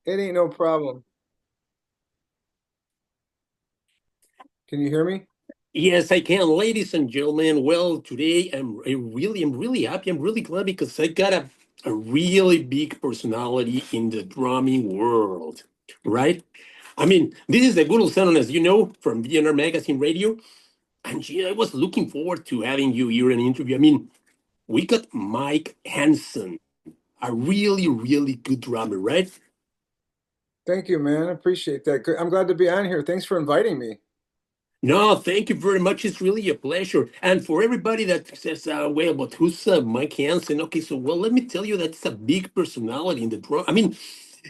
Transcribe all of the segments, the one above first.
It ain't no problem. Can you hear me? Yes, I can, ladies and gentlemen. Well, today I'm really happy. I'm really glad because I got a really big personality in the drumming world, right? I mean, this is the good old sound, as you know, from VNR Magazine Radio. And I was looking forward to having you here in an interview. I mean, we got Mike Hansen, a really, really good drummer, right? Thank you, man. I appreciate that. I'm glad to be on here. Thanks for inviting me. No, thank you very much. It's really a pleasure. And for everybody that says, well, but who's Mike Hansen? Okay, so, well, let me tell you, that's a big personality in the drum. I mean,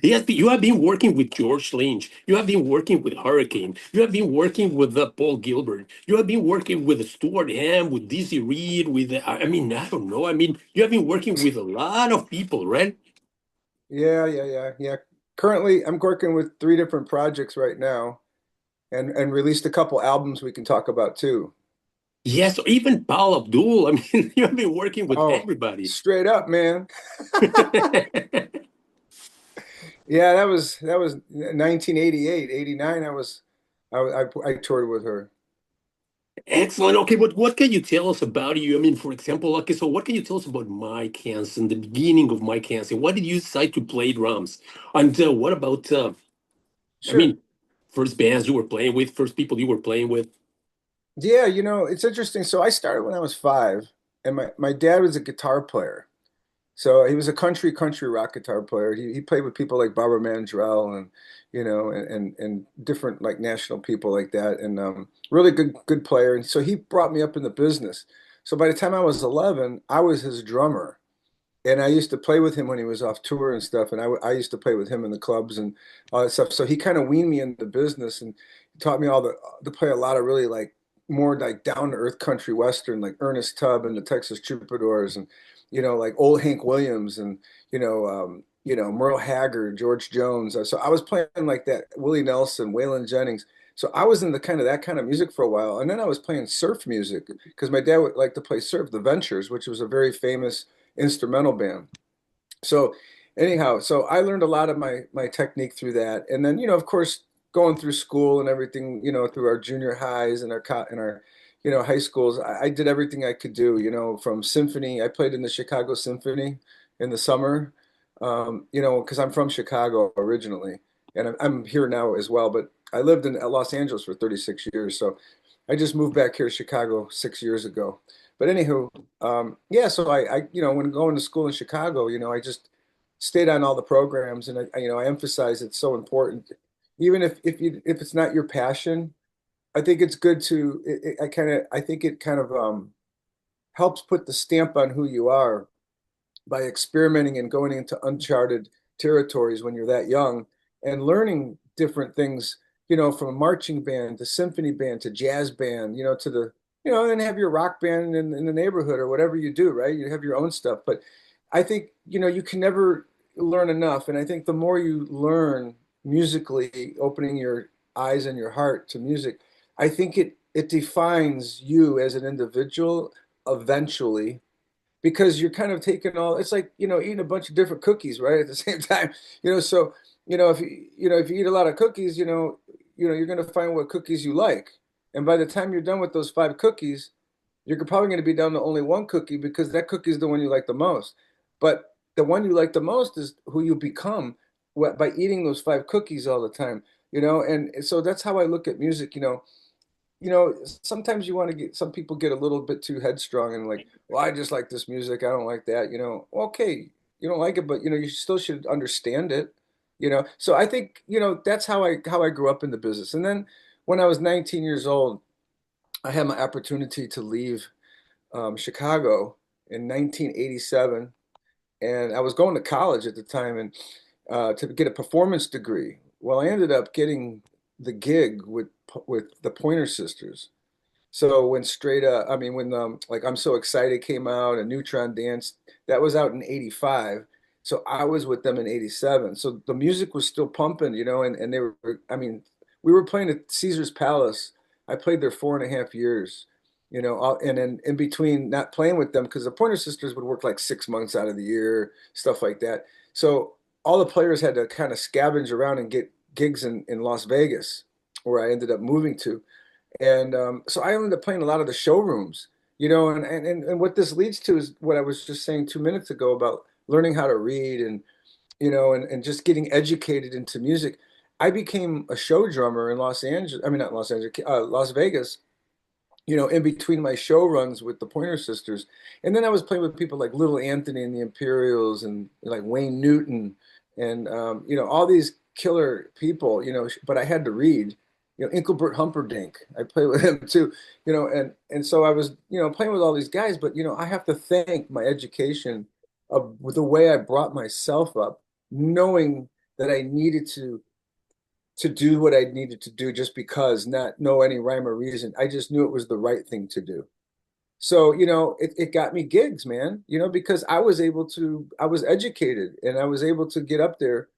you have been working with George Lynch. You have been working with Hurricane. You have been working with Paul Gilbert. You have been working with Stuart Ham, with Dizzy Reed, with, I mean, I don't know. I mean, you have been working with a lot of people, right? Yeah. Currently, I'm working with three different projects right now and released a couple albums we can talk about too. Yes, even Paul Abdul. I mean, you have been working with Oh, everybody. straight up, man. Yeah, that was 1988, 89. I toured with her. Excellent. Okay, but what can you tell us about you? I mean, for example, okay, so what can you tell us about Mike Hansen, the beginning of Mike Hansen? Why did you decide to play drums? And what about, I Sure. mean, first bands you were playing with, first people you were playing with? Yeah, it's interesting. So I started when I was five, and my dad was a guitar player. So he was a country rock guitar player. He played with people like Barbara Mandrell and and different like national people like that, and really good player. And so he brought me up in the business. So by the time I was 11, I was his drummer, and I used to play with him when he was off tour and stuff. And I used to play with him in the clubs and all that stuff. So he kind of weaned me into business and taught me all the to play a lot of really like more like down to earth country western, like Ernest Tubb and the Texas Troubadours, and like old Hank Williams and Merle Haggard, George Jones. So I was playing like that, Willie Nelson, Waylon Jennings. So I was in the kind of that kind of music for a while, and then I was playing surf music because my dad would like to play surf, the Ventures, which was a very famous instrumental band. So anyhow, so I learned a lot of my technique through that, and then of course going through school and everything, through our junior highs and our high schools, I did everything I could do, from symphony. I played in the Chicago Symphony in the summer, because I'm from Chicago originally, and I'm here now as well, but I lived in Los Angeles for 36 years, so I just moved back here to Chicago 6 years ago. But anywho, yeah, so when going to school in Chicago, I just stayed on all the programs, and I emphasize it's so important. Even if it's not your passion, I think it's good to. I think it kind of helps put the stamp on who you are by experimenting and going into uncharted territories when you're that young and learning different things, from a marching band to symphony band to jazz band, to the, and have your rock band in the neighborhood or whatever you do, right? You have your own stuff. But I think, you can never learn enough. And I think the more you learn musically, opening your eyes and your heart to music, I think it defines you as an individual eventually, because you're kind of taking all, it's like eating a bunch of different cookies right at the same time, so if you eat a lot of cookies, you're going to find what cookies you like, and by the time you're done with those five cookies, you're probably going to be down to only one cookie because that cookie is the one you like the most. But the one you like the most is who you become by eating those five cookies all the time, and so that's how I look at music. Sometimes you want to get, some people get a little bit too headstrong and like, well, I just like this music. I don't like that, Okay, you don't like it, but you still should understand it, So I think, that's how I grew up in the business. And then when I was 19 years old, I had my opportunity to leave Chicago in 1987, and I was going to college at the time and to get a performance degree. Well, I ended up getting the gig with the Pointer Sisters. So when straight up, I mean, when like I'm So Excited came out and Neutron Dance, that was out in 85. So I was with them in 87. So the music was still pumping, and they were, I mean, we were playing at Caesar's Palace. I played there 4.5 years, and then in between not playing with them, because the Pointer Sisters would work like 6 months out of the year, stuff like that. So all the players had to kind of scavenge around and get gigs in Las Vegas, where I ended up moving to. And so I ended up playing a lot of the showrooms, and what this leads to is what I was just saying 2 minutes ago about learning how to read and just getting educated into music. I became a show drummer in Los Angeles. I mean, not Los Angeles, Las Vegas, in between my show runs with the Pointer Sisters. And then I was playing with people like Little Anthony and the Imperials and like Wayne Newton and, all these killer people, but I had to read, Engelbert Humperdinck. I played with him too, and so I was, playing with all these guys, but, I have to thank my education of the way I brought myself up, knowing that I needed to do what I needed to do just because, not know any rhyme or reason. I just knew it was the right thing to do. So, it got me gigs, man, because I was educated and I was able to get up there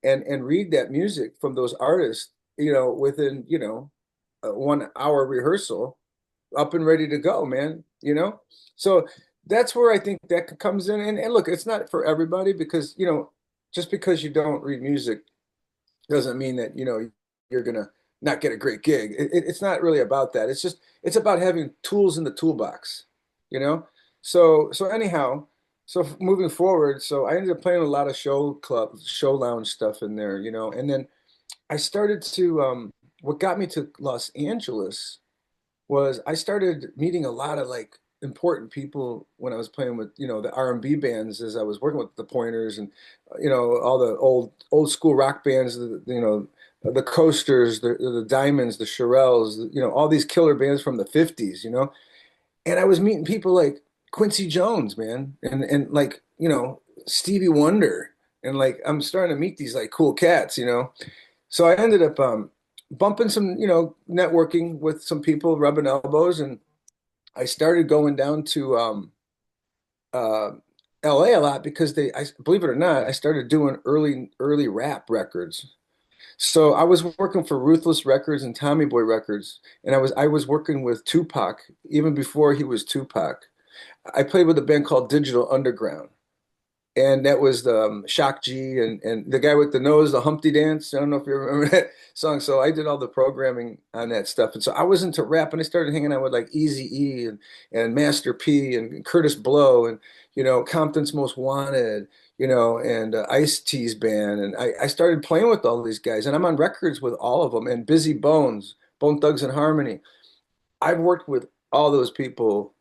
and read that music from those artists, within, a 1 hour rehearsal up and ready to go, man. So that's where I think that comes in. And look, it's not for everybody because, just because you don't read music doesn't mean that you're gonna not get a great gig. It's not really about that. It's about having tools in the toolbox, you know. So anyhow, so moving forward, so I ended up playing a lot of show lounge stuff in there, and then I started to what got me to Los Angeles was I started meeting a lot of like important people when I was playing with, the R&B bands as I was working with the Pointers and, all the old school rock bands, the Coasters, the Diamonds, the Shirelles, all these killer bands from the 50s, and I was meeting people like Quincy Jones, man, and like, Stevie Wonder. And like I'm starting to meet these like cool cats. So I ended up bumping some, networking with some people, rubbing elbows, and I started going down to uh, LA a lot because I believe it or not, I started doing early rap records. So I was working for Ruthless Records and Tommy Boy Records, and I was working with Tupac even before he was Tupac. I played with a band called Digital Underground, and that was the Shock G and the guy with the nose, the Humpty Dance. I don't know if you remember that song. So I did all the programming on that stuff, and so I was into rap, and I started hanging out with like Eazy-E and Master P and Curtis Blow and Compton's Most Wanted, and Ice-T's band, and I started playing with all these guys, and I'm on records with all of them, and Busy Bones, Bone Thugs and Harmony. I've worked with all those people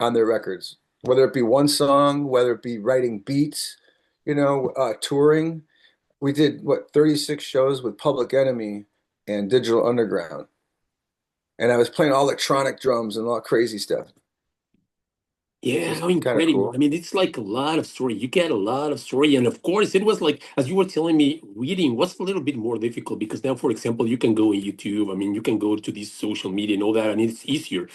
on their records, whether it be one song, whether it be writing beats, touring. We did 36 shows with Public Enemy and Digital Underground. And I was playing all electronic drums and all crazy stuff. Yeah, Just how kind of incredible. I cool. mean, it's like a lot of story. You get a lot of story. And of course, it was like, as you were telling me, reading was a little bit more difficult because now, for example, you can go on YouTube. I mean, you can go to these social media and all that, and it's easier.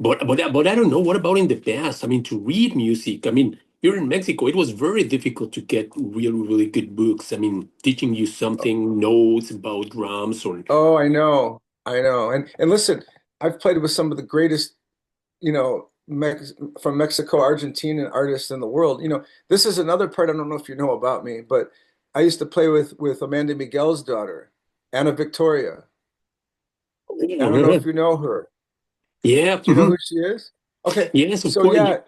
But I don't know. What about in the past? I mean, to read music. I mean, here in Mexico, it was very difficult to get really good books. I mean, teaching you something, notes about drums or Oh, I know. I know. And listen, I've played with some of the greatest, from Mexico, Argentina artists in the world. This is another part I don't know if you know about me, but I used to play with Amanda Miguel's daughter, Anna Victoria. I don't know if you know her. yeah, Do you know who she is? Okay, yes, of so course. yeah,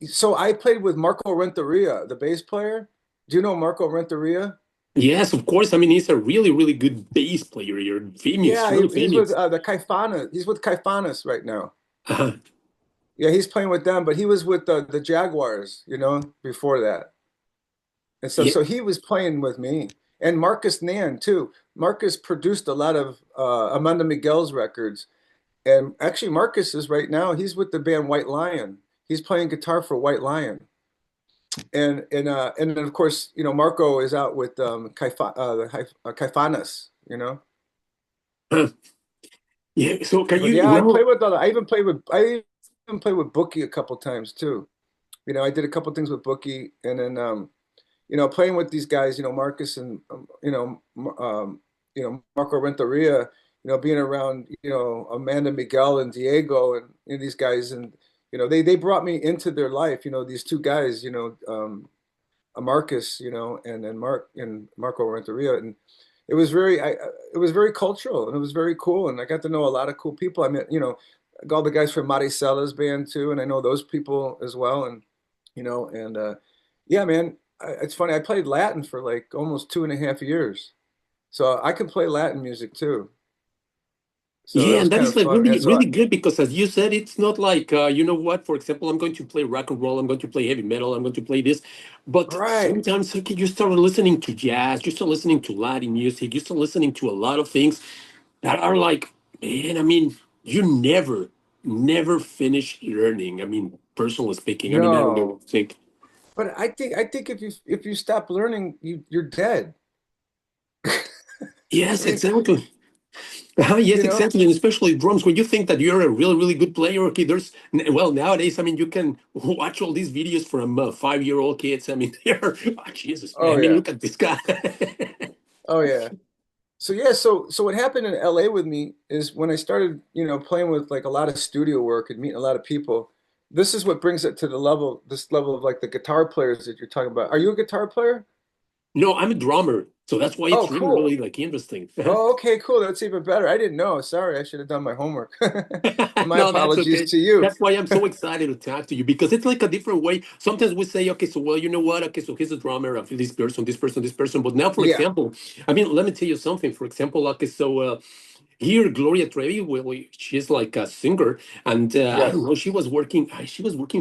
so I played with Marco Renteria, the bass player. Do you know Marco Renteria? Yes, of course. I mean, he's a really good bass player. You're famous, Yeah, really he's with famous. the Caifanas. He's with Caifanas right now. Uh-huh. Yeah, he's playing with them, but he was with the Jaguars, before that. And so Yeah, so he was playing with me. And Marcus Nan too. Marcus produced a lot of Amanda Miguel's records. And actually Marcus is right now, he's with the band White Lion. He's playing guitar for White Lion. And then of course, Marco is out with Caifanas, huh. Yeah. So can But you? yeah, Well, I even played with Bookie a couple times too. I did a couple things with Bookie, and then playing with these guys, Marcus and Marco Renteria, being around, Amanda Miguel and Diego and, these guys, and they brought me into their life. These two guys, Marcus, and then Marco Renteria, and it was it was very cultural and it was very cool, and I got to know a lot of cool people. I met, all the guys from Maricella's band too, and I know those people as well, and and yeah, man, it's funny. I played Latin for like almost 2.5 years, so I can play Latin music too. So that Yeah, was and that kind is of like fun, man. really, really good because, as you said, it's not like, you know what, for example, I'm going to play rock and roll, I'm going to play heavy metal, I'm going to play this. But Right. sometimes, okay, you start listening to jazz, you start listening to Latin music, you start listening to a lot of things that are like, man, I mean, you never finish learning. I mean, personally speaking, I mean, I don't No, know, think, but I think if you stop learning, you're dead. I yes, mean, exactly. you Yes, know. exactly, and especially drums. When you think that you're a really, really good player, okay, well, nowadays, I mean, you can watch all these videos from 5-year-old kids. I mean, they're, oh, Jesus, man, I Oh mean, yeah. look at this guy. Oh yeah. So yeah, so what happened in LA with me is when I started, playing with like a lot of studio work and meeting a lot of people, this is what brings it to this level of like the guitar players that you're talking about. Are you a guitar player? No, I'm a drummer, so that's why Oh, it's really, cool. really like interesting. Oh, okay, cool. That's even better. I didn't know. Sorry, I should have done my homework. My No, that's apologies okay. to you. That's why I'm so excited to talk to you because it's like a different way. Sometimes we say, okay, so well, you know what? Okay, so he's a drummer of this person, this person, this person. But now, for Yeah. example, I mean, let me tell you something. For example, okay, so here, Gloria Trevi, well, she's like a singer, and I don't Yes. know, she was working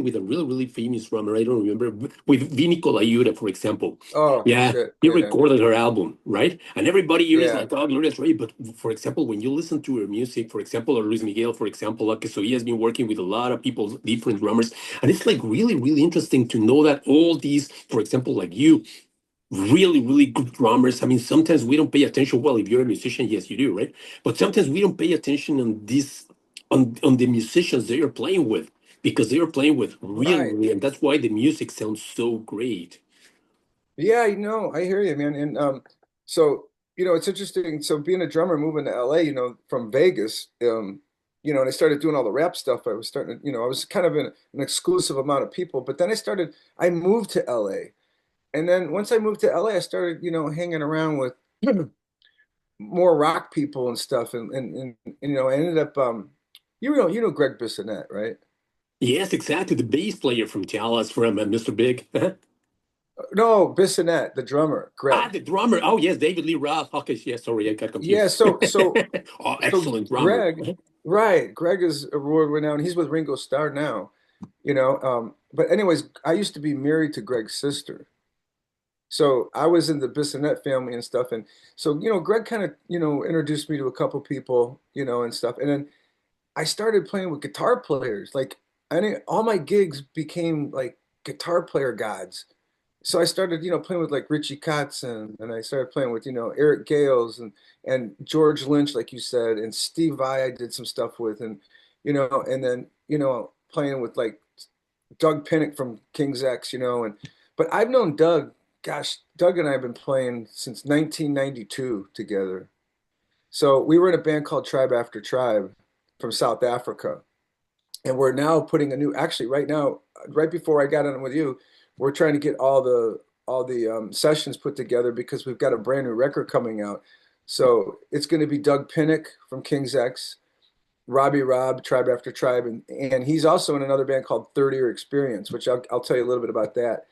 with a really, really famous drummer. I don't remember, with Vinny Colaiuta, for example. Oh, Yeah, shit. he Yeah. recorded her album, right? And everybody here is Yeah. like, oh, Gloria Trevi. But for example, when you listen to her music, for example, or Luis Miguel, for example, okay, so he has been working with a lot of people, different drummers, and it's like really, really interesting to know that all these, for example, like you, really, really good drummers. I mean, sometimes we don't pay attention. Well, if you're a musician, yes, you do, right? But sometimes we don't pay attention on this, on the musicians they are playing with, because they are playing with really, Right. really, and that's why the music sounds so great. Yeah, I hear you, man. And so it's interesting. So being a drummer, moving to LA, from Vegas, and I started doing all the rap stuff. I was starting to, I was kind of in an exclusive amount of people. But then I moved to LA, and then once I moved to LA, I started, hanging around with more rock people and stuff, and I ended up, you know Greg Bissonette, right? Yes, exactly. The bass player from Dallas, from Mr. Big. No, Bissonette, the drummer, Ah, Greg. the drummer. Oh, yes, David Lee Roth. Okay, yes, sorry, I got Yeah, confused. so Oh, So excellent drummer. Greg, right? Greg is award renowned. He's with Ringo Starr now, But anyways, I used to be married to Greg's sister, so I was in the Bissonette family and stuff. And so Greg kind of introduced me to a couple people, and stuff. And then I started playing with guitar players. Like all my gigs became like guitar player gods. So I started, playing with like Richie Kotzen, and I started playing with, Eric Gales and George Lynch, like you said, and Steve Vai I did some stuff with, and then, playing with like Doug Pinnick from King's X, but I've known Doug, gosh, Doug and I have been playing since 1992 together. So we were in a band called Tribe After Tribe from South Africa. And we're now putting actually right now, right before I got on with you, we're trying to get all the sessions put together because we've got a brand new record coming out. So it's going to be Doug Pinnick from King's X, Robbie Robb, Tribe After Tribe, and he's also in another band called 30 Year Experience, which I'll tell you a little bit about that.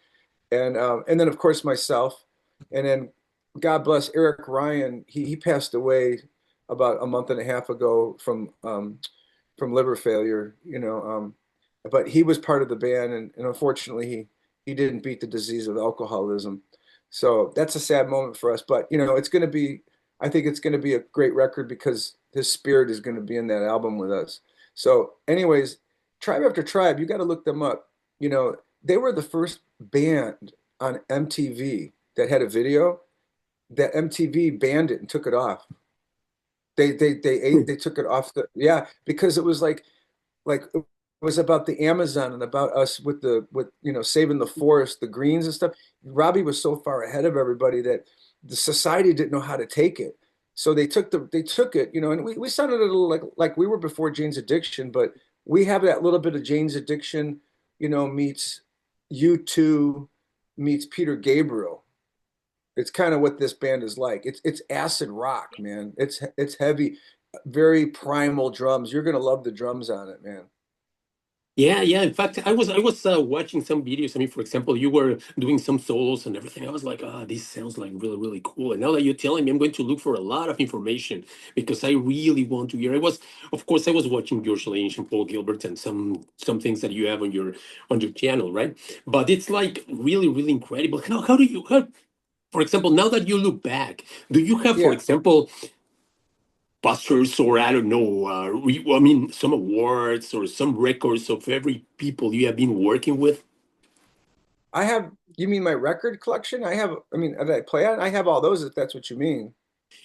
And then of course myself, and then God bless Eric Ryan. He passed away about a month and a half ago from liver failure, but he was part of the band, and unfortunately, he didn't beat the disease of alcoholism. So that's a sad moment for us. But it's going to be, I think it's going to be a great record because his spirit is going to be in that album with us. So, anyways, Tribe After Tribe, you got to look them up. They were the first band on MTV that had a video that MTV banned it and took it off. They took it off because it was like it was about the Amazon and about us with saving the forest, the greens and stuff. Robbie was so far ahead of everybody that the society didn't know how to take it. So they took it, and we sounded a little like we were before Jane's Addiction, but we have that little bit of Jane's Addiction, meets U2, meets Peter Gabriel. It's kind of what this band is like. It's acid rock, man. It's heavy, very primal drums. You're gonna love the drums on it, man. Yeah, yeah. In fact, I was watching some videos. I mean, for example, you were doing some solos and everything. I was like, ah, this sounds like really, really cool. And now that you're telling me, I'm going to look for a lot of information because I really want to hear. Of course, I was watching George Lynch and Paul Gilbert and some things that you have on your channel, right? But it's like really, really incredible. For example, now that you look back, do you have, for Yeah, example, busters or I don't know, I mean, some awards or some records of every people you have been working with? I have. You mean my record collection? I have. I mean, did I play on? I have all those. If that's what you mean.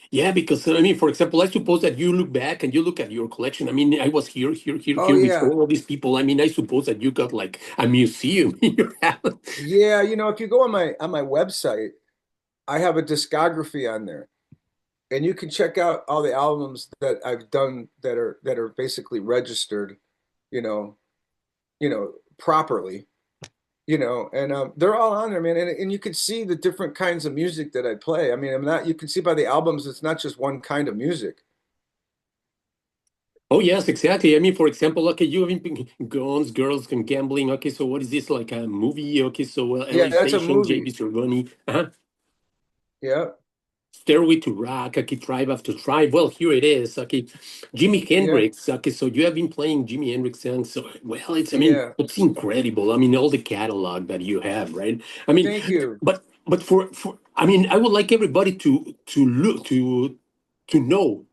Yeah, because I mean, for example, I suppose that you look back and you look at your collection. I mean, I was Oh here yeah, before all these people. I mean, I suppose that you got like a museum in your house. yeah. If you go on my website, I have a discography on there, and you can check out all the albums that I've done that are basically registered, you know, properly, and they're all on there, man. And you can see the different kinds of music that I play. I mean, I'm not. You can see by the albums, it's not just one kind of music. Oh yes, exactly. I mean, for example, okay, you have been guns, girls, and gambling. Okay, so what is this like a movie? Okay, so Yeah, LA that's a Station, movie. JB Cervoni. Uh-huh. Yeah, Stairway to Rock, okay, Tribe After Tribe. Well, here it is. Okay, Jimi yeah, Hendrix. Okay, so you have been playing Jimi Hendrix songs. So, well, I mean, yeah. it's incredible. I mean, all the catalog that you have, right? I mean, Thank you. but I mean, I would like everybody to look to know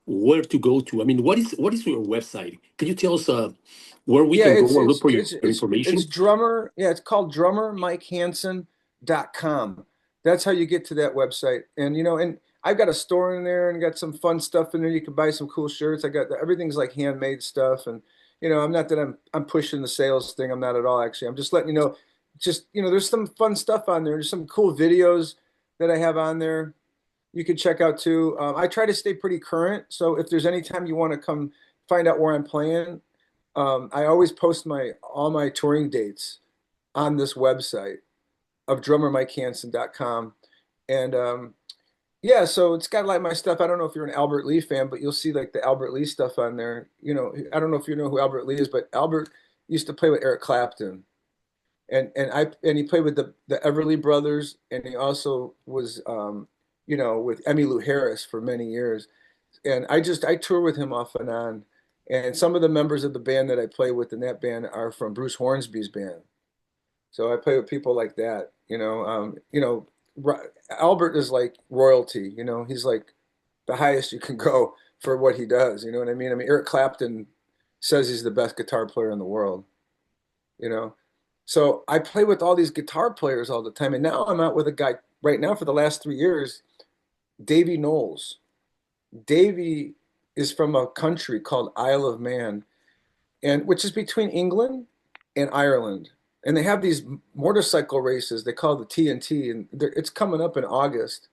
where to go to. I mean, what is your website? Can you tell us where we Yeah, can go it's and look it's for your it's it's information? drummer. Yeah, it's called drummermikehansen.com. That's how you get to that website. And I've got a store in there and got some fun stuff in there. You can buy some cool shirts. I got everything's like handmade stuff. And I'm not that I'm pushing the sales thing. I'm not at all actually. I'm just letting you know, just there's some fun stuff on there. There's some cool videos that I have on there. You can check out too. I try to stay pretty current. So if there's any time you want to come find out where I'm playing, I always post my all my touring dates on this website of drummermikehansen.com. And yeah, so it's got like my stuff. I don't know if you're an Albert Lee fan, but you'll see like the Albert Lee stuff on there. I don't know if you know who Albert Lee is, but Albert used to play with Eric Clapton. And he played with the Everly Brothers, and he also was with Emmylou Harris for many years. And I tour with him off and on. And some of the members of the band that I play with in that band are from Bruce Hornsby's band. So I play with people like that. Albert is like royalty. He's like the highest you can go for what he does. You know what I mean? I mean, Eric Clapton says he's the best guitar player in the world. You know, so I play with all these guitar players all the time. And now I'm out with a guy right now for the last 3 years, Davy Knowles. Davy is from a country called Isle of Man, and which is between England and Ireland. And they have these motorcycle races they call the TNT, and it's coming up in August.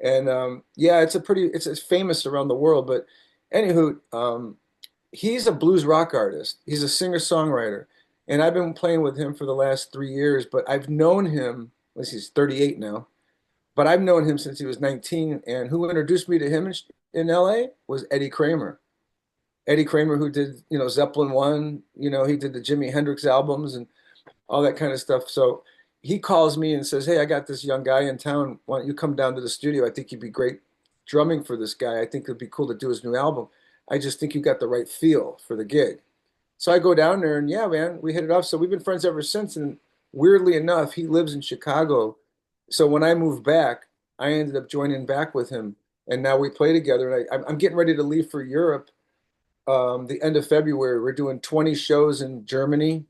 And yeah, it's famous around the world. But anywho, he's a blues rock artist. He's a singer-songwriter, and I've been playing with him for the last 3 years. But I've known him. He's 38 now, but I've known him since he was 19. And who introduced me to him in LA was Eddie Kramer. Eddie Kramer, who did, Zeppelin One, he did the Jimi Hendrix albums and all that kind of stuff. So he calls me and says, "Hey, I got this young guy in town. Why don't you come down to the studio? I think you'd be great drumming for this guy. I think it'd be cool to do his new album. I just think you got the right feel for the gig." So I go down there and yeah, man, we hit it off. So we've been friends ever since. And weirdly enough, he lives in Chicago. So when I moved back, I ended up joining back with him. And now we play together. And I'm getting ready to leave for Europe the end of February. We're doing 20 shows in Germany,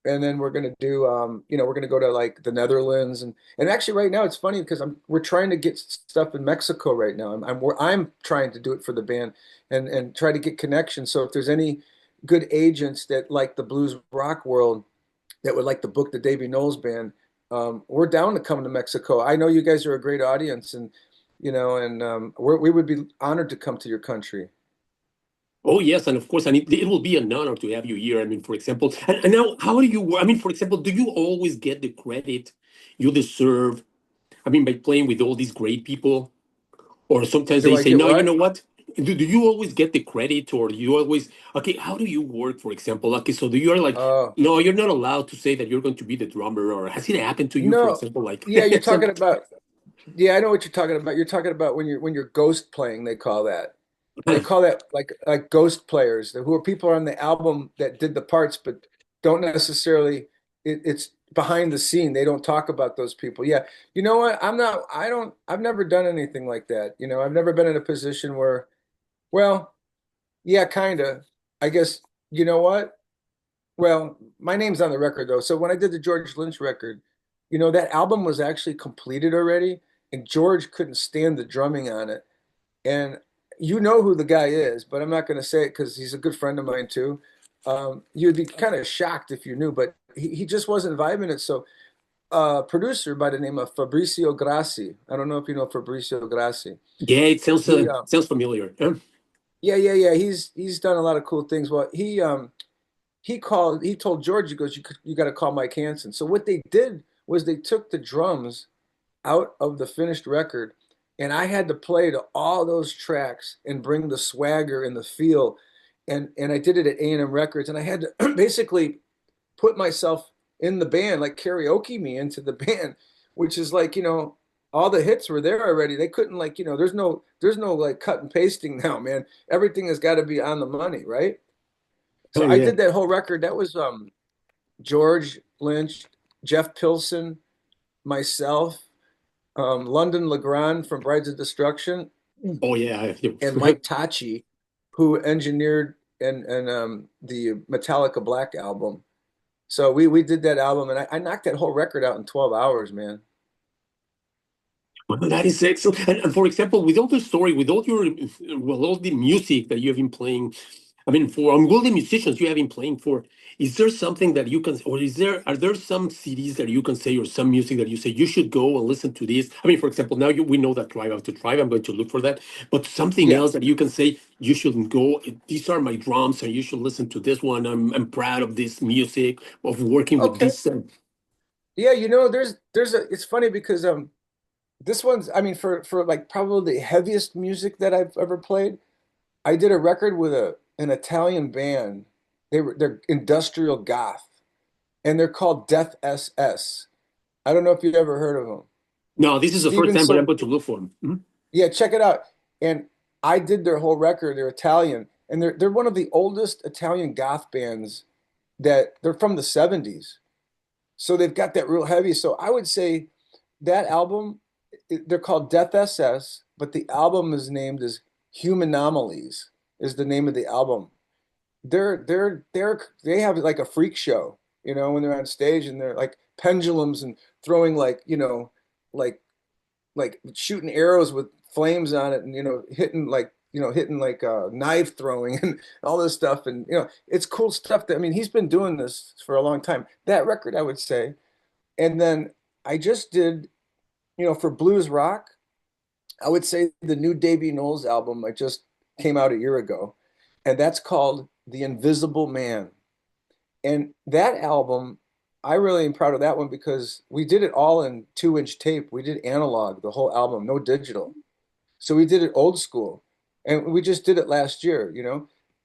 and then we're gonna do we're gonna go to like the Netherlands, and actually right now it's funny because we're trying to get stuff in Mexico right now. I'm trying to do it for the band and try to get connections. So if there's any good agents that like the blues rock world that would like to book the Davy Knowles band, we're down to come to Mexico. I know you guys are a great audience, and we would be honored to come to your country. Oh yes, and of course, and it will be an honor to have you here. I mean, for example, and now how do you work? I mean, for example, do you always get the credit you deserve? I mean, by playing with all these great people, or sometimes Do they I say, get no, you know what? what? Do you always get the credit, or do you always okay? How do you work, for example? Okay, so do you are like, Oh, no, you're not allowed to say that you're going to be the drummer, or has it happened to you, for no. example, like Yeah, you're some, talking about, yeah, I know what you're talking about. You're talking about when you're ghost playing, they call that. They call that like ghost players, who are people on the album that did the parts, but don't necessarily. It's behind the scene. They don't talk about those people. Yeah, you know what? I'm not. I don't. I've never done anything like that. I've never been in a position where. Well, yeah, kind of. I guess. You know what? Well, my name's on the record though. So when I did the George Lynch record, that album was actually completed already, and George couldn't stand the drumming on it. And you know who the guy is, but I'm not going to say it because he's a good friend of mine too. You'd be kind of shocked if you knew, but he just wasn't vibing it. So, a producer by the name of Fabrizio Grassi. I don't know if you know Fabrizio Grassi. yeah, it He, sounds familiar. yeah, yeah, yeah. He's done a lot of cool things. Well, he told George, he goes, you got to call Mike Hansen. So what they did was they took the drums out of the finished record, and I had to play to all those tracks and bring the swagger and the feel, and I did it at A&M Records, and I had to basically put myself in the band, like karaoke me into the band, which is like all the hits were there already. They couldn't like there's no like cut and pasting now, man. Everything has got to be on the money, right? Oh So I yeah. did that whole record. That was George Lynch, Jeff Pilson, myself, London Legrand from Brides of Destruction, Oh yeah. and Mike Tachi, who engineered and the Metallica Black album. So we did that album, and I knocked that whole record out in 12 hours, man. Well, that is excellent. And for example, with all the story, with all your, well, all the music that you have been playing, I mean, for all the musicians you have been playing for, is there something that you can, or are there some CDs that you can say, or some music that you say you should go and listen to this? I mean, for example, now we know that Drive After Drive. I'm going to look for that. But something Yeah. else that you can say you shouldn't go. These are my drums, and you should listen to this one. I'm proud of this music of working with Okay. this. Yeah, it's funny because this one's, I mean, for like probably the heaviest music that I've ever played. I did a record with an Italian band. They're industrial goth, and they're called Death SS. I don't know if you've ever heard of them. No, this is the first time, but I'm Stevenson, going to look for them. Mhm. yeah, check it out. And I did their whole record. They're Italian, and they're one of the oldest Italian goth bands that they're from the 70s. So they've got that real heavy. So I would say that album, they're called Death SS, but the album is named as Human Anomalies is the name of the album. They have like a freak show, when they're on stage and they're like pendulums and throwing like like shooting arrows with flames on it and hitting like knife throwing and all this stuff and it's cool stuff that I mean he's been doing this for a long time. That record I would say. And then I just did, for blues rock, I would say the new Davy Knowles album I just came out a year ago, and that's called The Invisible Man. And that album, I really am proud of that one because we did it all in 2-inch tape. We did analog, the whole album, no digital. So we did it old school. And we just did it last year,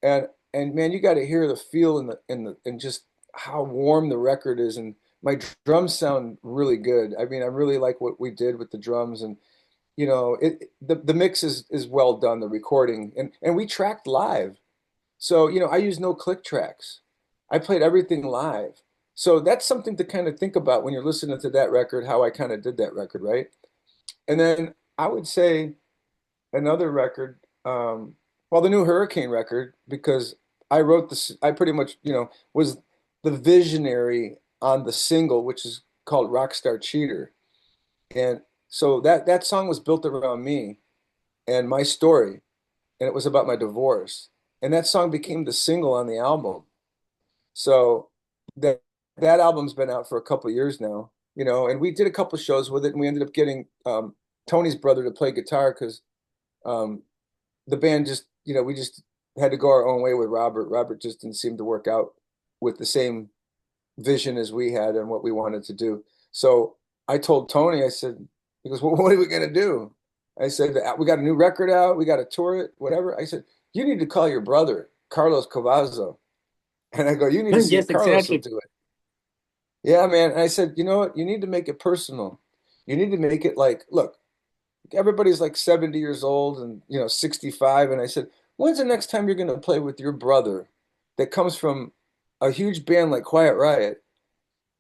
And man, you got to hear the feel and just how warm the record is. And my drums sound really good. I mean, I really like what we did with the drums and the mix is well done, the recording. And we tracked live. So, I use no click tracks. I played everything live. So that's something to kind of think about when you're listening to that record, how I kind of did that record, right? And then I would say another record, well, the new Hurricane record, because I wrote this, I pretty much, was the visionary on the single, which is called Rockstar Cheater. And so that song was built around me and my story, and it was about my divorce. And that song became the single on the album. So that that album's been out for a couple years now, and we did a couple shows with it, and we ended up getting Tony's brother to play guitar because um, the band just, we just had to go our own way with Robert. Robert just didn't seem to work out with the same vision as we had and what we wanted to do. So I told Tony, I said, he goes, well, what are we going to do? I said, we got a new record out. We got to tour it, whatever. I said, you need to call your brother, Carlos Cavazo. And I go, you need to see if Yes, Carlos will exactly. do it. Yeah, man. And I said, you know what? You need to make it personal. You need to make it like, look, everybody's like 70 years old and, 65. And I said, when's the next time you're going to play with your brother that comes from a huge band like Quiet Riot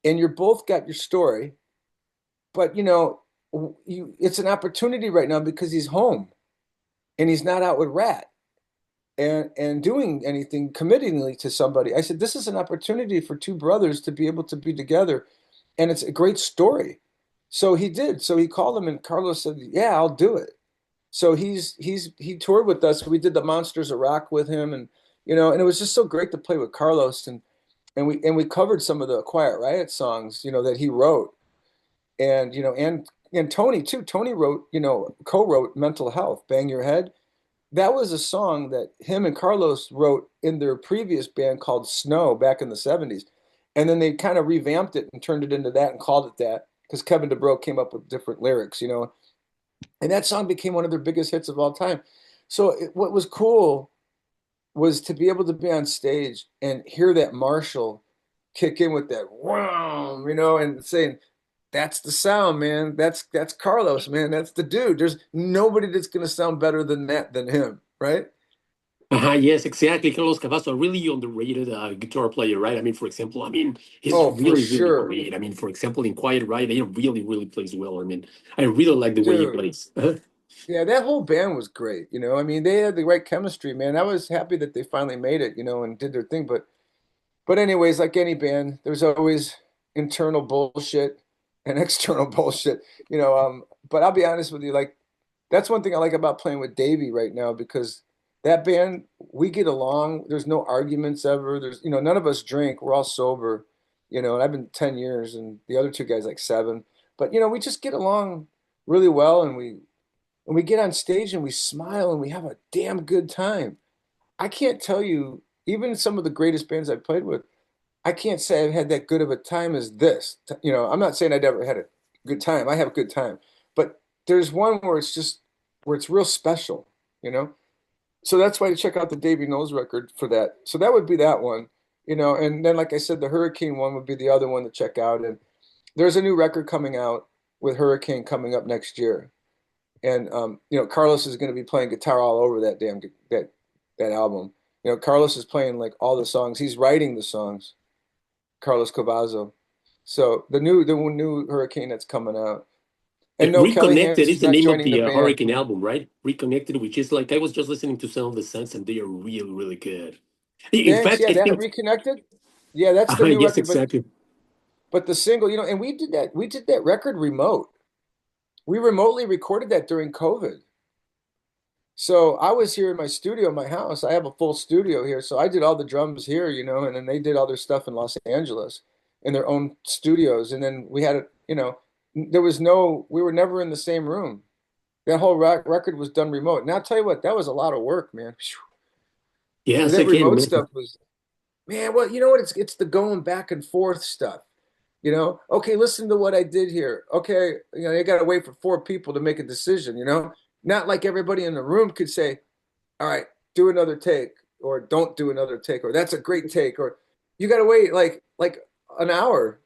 and you're both got your story, but it's an opportunity right now because he's home and he's not out with Rat and doing anything committingly to somebody. I said, this is an opportunity for two brothers to be able to be together, and it's a great story. So he did. So he called him, and Carlos said, "Yeah, I'll do it." So he toured with us. We did the Monsters of Rock with him, and it was just so great to play with Carlos, and we covered some of the Quiet Riot songs, that he wrote, and Tony too. Tony wrote, co-wrote Mental Health, Bang Your Head. That was a song that him and Carlos wrote in their previous band called Snow back in the 70s. And then they kind of revamped it and turned it into that and called it that because Kevin DeBro came up with different lyrics. And that song became one of their biggest hits of all time. So what was cool was to be able to be on stage and hear that Marshall kick in with that wow, and saying, that's the sound, man. That's Carlos, man. That's the dude. There's nobody that's gonna sound better than that than him, right? Yes, exactly. Carlos Cavazo, really underrated guitar player, right? I mean, for example, he's Oh, for really, really sure. great. I mean, for example, in Quiet Riot, he really, really plays well. I mean, I really like the way he Dude. plays. Yeah, that whole band was great. I mean, they had the right chemistry, man. I was happy that they finally made it, and did their thing. But anyways, like any band, there's always internal bullshit and external bullshit, but I'll be honest with you, like that's one thing I like about playing with Davey right now because that band, we get along. There's no arguments ever. There's, none of us drink. We're all sober, and I've been 10 years and the other two guys like 7. But we just get along really well and we get on stage and we smile and we have a damn good time. I can't tell you, even some of the greatest bands I've played with, I can't say I've had that good of a time as this. I'm not saying I'd ever had a good time. I have a good time. But there's one where it's real special, you know? So that's why to check out the Davy Knowles record for that. So that would be that one, and then like I said, the Hurricane one would be the other one to check out. And there's a new record coming out with Hurricane coming up next year. And Carlos is going to be playing guitar all over that that album. Carlos is playing like all the songs. He's writing the songs, Carlos Cavazo. So the new Hurricane that's coming out. And no, Kelly Reconnected is Hansen's the not name of joining the the band. Hurricane album, right? Reconnected, which is like, I was just listening to some of the songs and they are really, really good. In Thanks. fact, Yeah, I that think, reconnected. Yeah, that's the new yes, record. But exactly. but the single, and we did that record remote. We remotely recorded that during COVID. So I was here in my studio, in my house. I have a full studio here. So I did all the drums here, and then they did all their stuff in Los Angeles in their own studios. And then we had it, we were never in the same room. That whole record was done remote. And I'll tell you what, that was a lot of work, man. Yes, I That can remote imagine. stuff was, man, well, you know what? It's the going back and forth stuff. Okay, listen to what I did here. Okay, you got to wait for 4 people to make a decision, Not like everybody in the room could say, all right, do another take, or don't do another take, or that's a great take, or you got to wait like an hour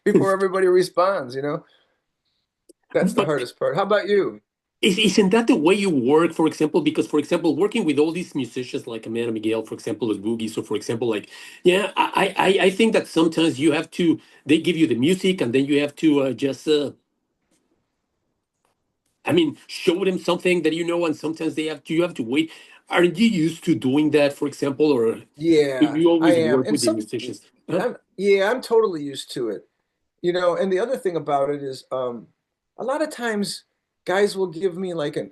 before everybody responds. That's the But hardest part. How about you? isn't that the way you work, for example? Because, for example, working with all these musicians like Amanda Miguel, for example, as Boogie. So, for example, like, yeah, I think that sometimes you have to, they give you the music and then you have to just, show them something that you know, and sometimes you have to wait. Are you used to doing that, for example, or Yeah, you I always am. work And with the some musicians? Huh? I'm totally used to it. And the other thing about it is a lot of times guys will give me like in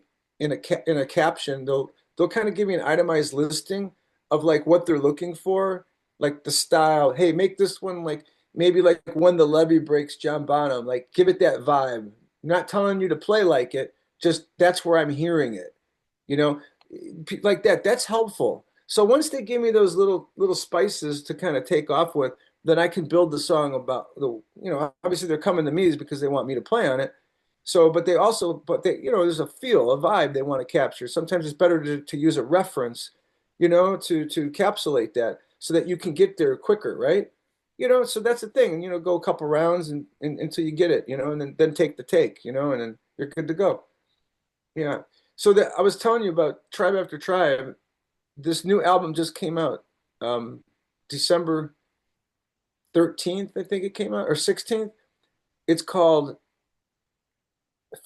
a caption, they'll kind of give me an itemized listing of like what they're looking for, like the style. Hey, make this one like maybe like When the Levee Breaks, John Bonham, like give it that vibe. I'm not telling you to play like it, just that's where I'm hearing it. You know, like that. That's helpful. So once they give me those little spices to kind of take off with, then I can build the song about obviously they're coming to me is because they want me to play on it. So, but they, there's a feel, a vibe they want to capture. Sometimes it's better to use a reference, to encapsulate that so that you can get there quicker, right? So that's the thing, go a couple rounds and until you get it, and then take the take, and then you're good to go. Yeah. So that I was telling you about Tribe After Tribe. This new album just came out, December 13th, I think it came out, or 16th. It's called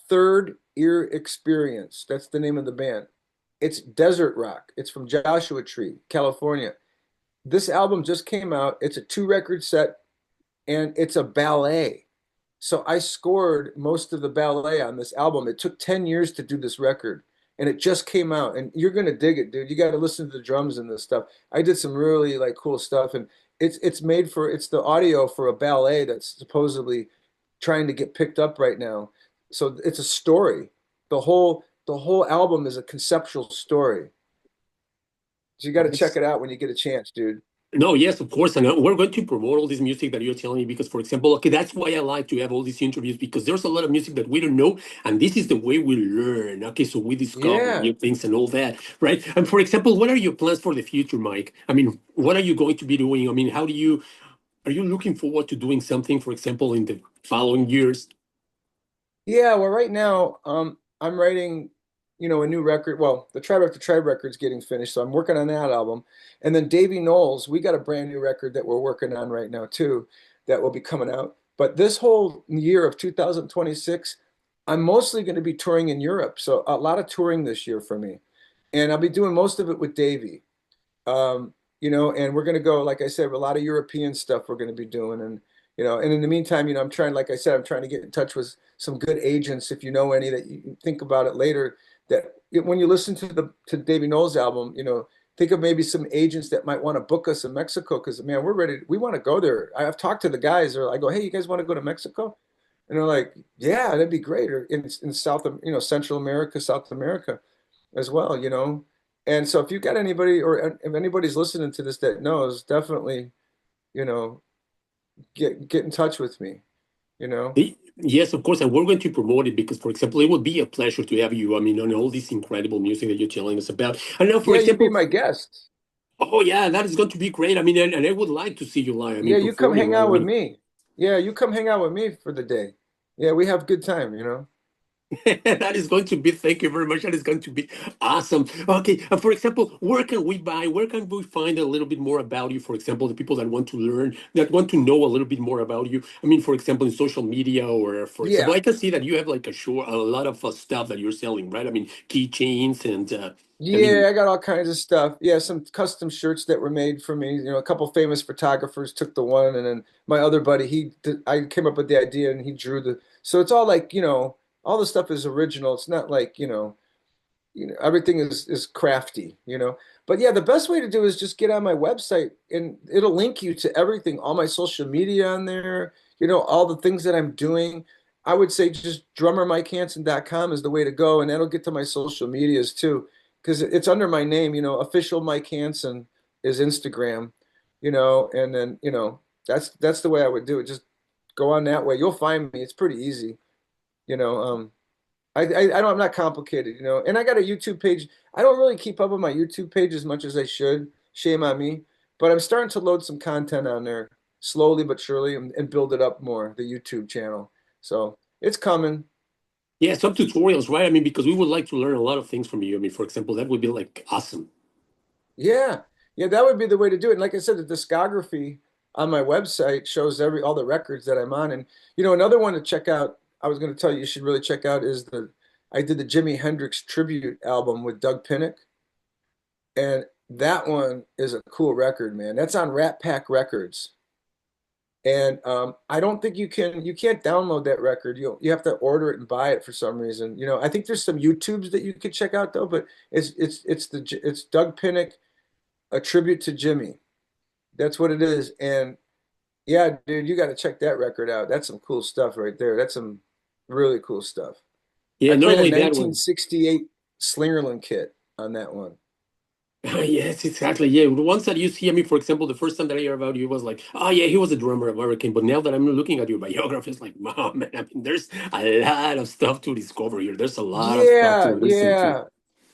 Third Ear Experience. That's the name of the band. It's desert rock. It's from Joshua Tree, California. This album just came out. It's a two-record set, and it's a ballet. So I scored most of the ballet on this album. It took 10 years to do this record, and it just came out. And you're gonna dig it, dude. You got to listen to the drums and this stuff. I did some really like cool stuff, and it's the audio for a ballet that's supposedly trying to get picked up right now. So it's a story. The whole album is a conceptual story. So you got to check That's it out when you get a chance, dude. No, yes, of course. And we're going to promote all this music that you're telling me because, for example, okay, that's why I like to have all these interviews because there's a lot of music that we don't know. And this is the way we learn. Okay, so we discover Yeah. new things and all that, right? And for example, what are your plans for the future, Mike? I mean, what are you going to be doing? I mean, are you looking forward to doing something, for example, in the following years? Yeah, well, right now, I'm writing, a new record. Well, the Tribe After Tribe record's getting finished, so I'm working on that album. And then Davey Knowles, we got a brand new record that we're working on right now too, that will be coming out. But this whole year of 2026, I'm mostly going to be touring in Europe. So a lot of touring this year for me. And I'll be doing most of it with Davey. And we're going to go, like I said, a lot of European stuff we're going to be doing. And in the meantime, I'm trying, like I said, I'm trying to get in touch with some good agents. If you know any that you can think about it later, when you listen to Davey Knowles' album, think of maybe some agents that might want to book us in Mexico. Cause man, we want to go there. I've talked to the guys, I go, hey, you guys want to go to Mexico? And they're like, yeah, that'd be great. Or in South, Central America, South America as well. And so if you got anybody or if anybody's listening to this that knows, definitely, you know, get in touch with me, you know. Yes, of course, and we're going to promote it because, for example, it would be a pleasure to have you. I mean, on all this incredible music that you're telling us about. And now, for Yeah, you'd be example, my guest. oh yeah, that is going to be great. I mean, and I would like to see you live. I Yeah, mean, you come performing hang live. I out with mean, me. Yeah, you come hang out with me for the day. Yeah, we have good time. that is going to be. Thank you very much. That is going to be awesome. Okay, for example, where can we find a little bit more about you? For example, the people that want to learn, that want to know a little bit more about you. I mean, for example, in social media, or for example, Yeah. I can see that you have like a lot of stuff that you're selling, right? I mean, keychains and I Yeah, mean, I got all kinds of stuff. Yeah, some custom shirts that were made for me. A couple famous photographers took the one, and then my other buddy, I came up with the idea, and he drew the. So it's all like, all the stuff is original. It's not like, everything is crafty. But yeah, the best way to do is just get on my website, and it'll link you to everything, all my social media on there, all the things that I'm doing. I would say just drummermikehansen.com is the way to go, and that'll get to my social medias too, because it's under my name. Official Mike Hansen is Instagram, and then that's the way I would do it. Just go on that way. You'll find me. It's pretty easy, you know. I'm not complicated. And I got a YouTube page. I don't really keep up with my YouTube page as much as I should. Shame on me. But I'm starting to load some content on there slowly but surely and build it up more, the YouTube channel. So it's coming. yeah, some tutorials, right? I mean, because we would like to learn a lot of things from you. I mean, for example, that would be like awesome. Yeah. Yeah, that would be the way to do it. And like I said, the discography on my website shows all the records that I'm on. And another one to check out, I was going to tell you should really check out is I did the Jimi Hendrix tribute album with Doug Pinnick. And that one is a cool record, man. That's on Rat Pack Records. And I don't think you can't download that record. You have to order it and buy it for some reason. I think there's some YouTubes that you could check out though, but it's Doug Pinnick, a tribute to Jimmy. That's what it is. And yeah, dude, you got to check that record out. That's some cool stuff right there. That's some really cool stuff. Yeah, I not played a only that one. 1968 Slingerland kit. on that one. Yes, exactly. Yeah, the ones that you see, I mean, for example, the first time that I heard about you was like, oh yeah, he was a drummer of Hurricane. But now that I'm looking at your biography, it's like, wow, man, I mean, there's a lot of stuff to discover here. There's a lot of stuff to Yeah, listen to. yeah.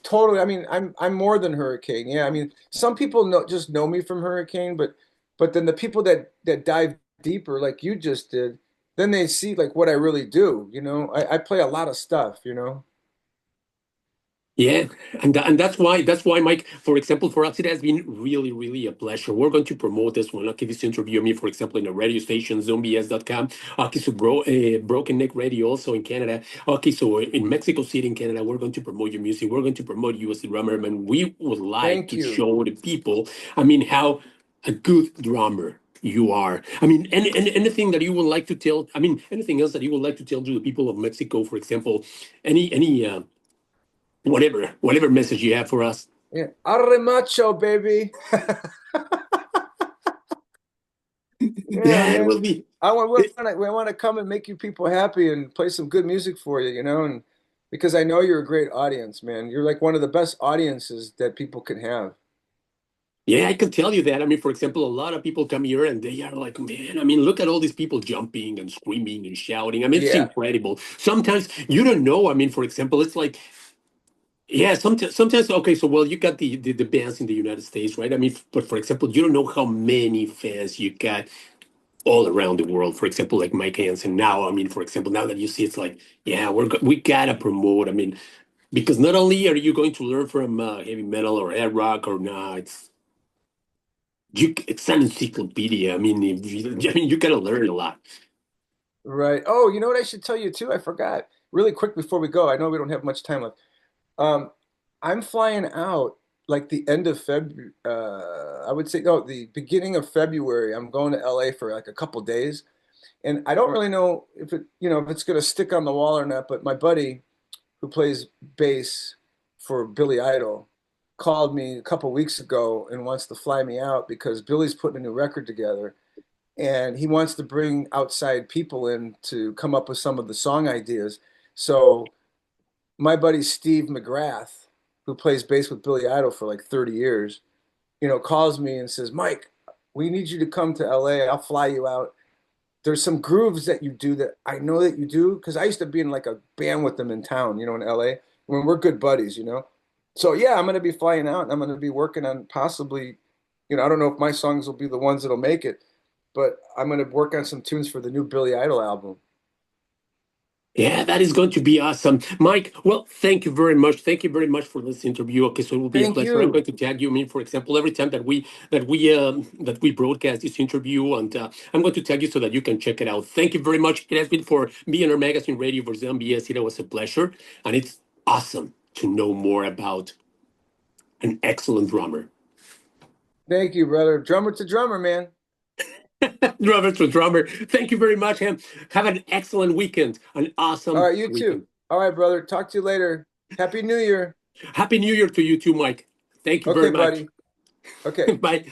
Totally. I mean, I'm more than Hurricane. Yeah, I mean, some people just know me from Hurricane, but then the people that dive deeper, like you just did, then they see like what I really do. I play a lot of stuff. Yeah, and that's why Mike, for example, for us it has been really really a pleasure. We're going to promote this one. Okay, this interview me, for example, in a radio station, zombies.com. Okay, so Broken Neck Radio also in Canada. Okay, so in Mexico City in Canada, we're going to promote your music. We're going to promote you as a drummer, and we would like Thank to you. show the people, I mean, how a good drummer you are. I mean, and anything that you would like to tell. I mean, anything else that you would like to tell to the people of Mexico, for example, any whatever message you have for us. Yeah. Arre macho, baby. Yeah, Yeah, it man. will be. We want to come and make you people happy and play some good music for you, and because I know you're a great audience, man. You're like one of the best audiences that people can have. Yeah, I can tell you that. I mean, for example, a lot of people come here and they are like, man, I mean, look at all these people jumping and screaming and shouting. I mean, it's Yeah, incredible. Sometimes you don't know. I mean, for example, it's like, yeah, sometimes, okay, so well, you got the bands in the United States, right? I mean, but for example, you don't know how many fans you got all around the world. For example, like Mike Hansen. Now, I mean, for example, now that you see, it's like, yeah, we gotta promote. I mean, because not only are you going to learn from heavy metal or hard rock or not, it's an encyclopedia. I mean, I mean, you gotta learn a lot. right. Oh, you know what I should tell you too? I forgot. Really quick before we go. I know we don't have much time left. Um, I'm flying out like the end of February. I would say no, the beginning of February. I'm going to LA for like a couple days, and I don't really know if it's going to stick on the wall or not. But my buddy, who plays bass for Billy Idol, called me a couple weeks ago and wants to fly me out because Billy's putting a new record together, and he wants to bring outside people in to come up with some of the song ideas. So my buddy Steve McGrath, who plays bass with Billy Idol for like 30 years, calls me and says, Mike, we need you to come to LA. I'll fly you out. There's some grooves that you do that I know that you do because I used to be in like a band with them in town, in LA, when we're good buddies. So yeah, I'm going to be flying out and I'm going to be working on possibly, I don't know if my songs will be the ones that'll make it, but I'm going to work on some tunes for the new Billy Idol album. Yeah, that is going to be awesome, Mike. Well, thank you very much. Thank you very much for this interview. Okay, so it will be a Thank pleasure. I'm you. going to tag you. I mean, for example, every time that we broadcast this interview, and I'm going to tag you so that you can check it out. Thank you very much. It has been for me and our magazine radio for ZMBS. It was a pleasure, and it's awesome to know more about an excellent drummer. Thank you, brother. Drummer to drummer, man. Drummer to drummer. Thank you very much, and have an excellent weekend. An All awesome right, you too. weekend. All right, brother. Talk to you later. Happy New Year. Happy New Year to you too, Mike. Thank you very Okay, much. buddy. Okay. Bye.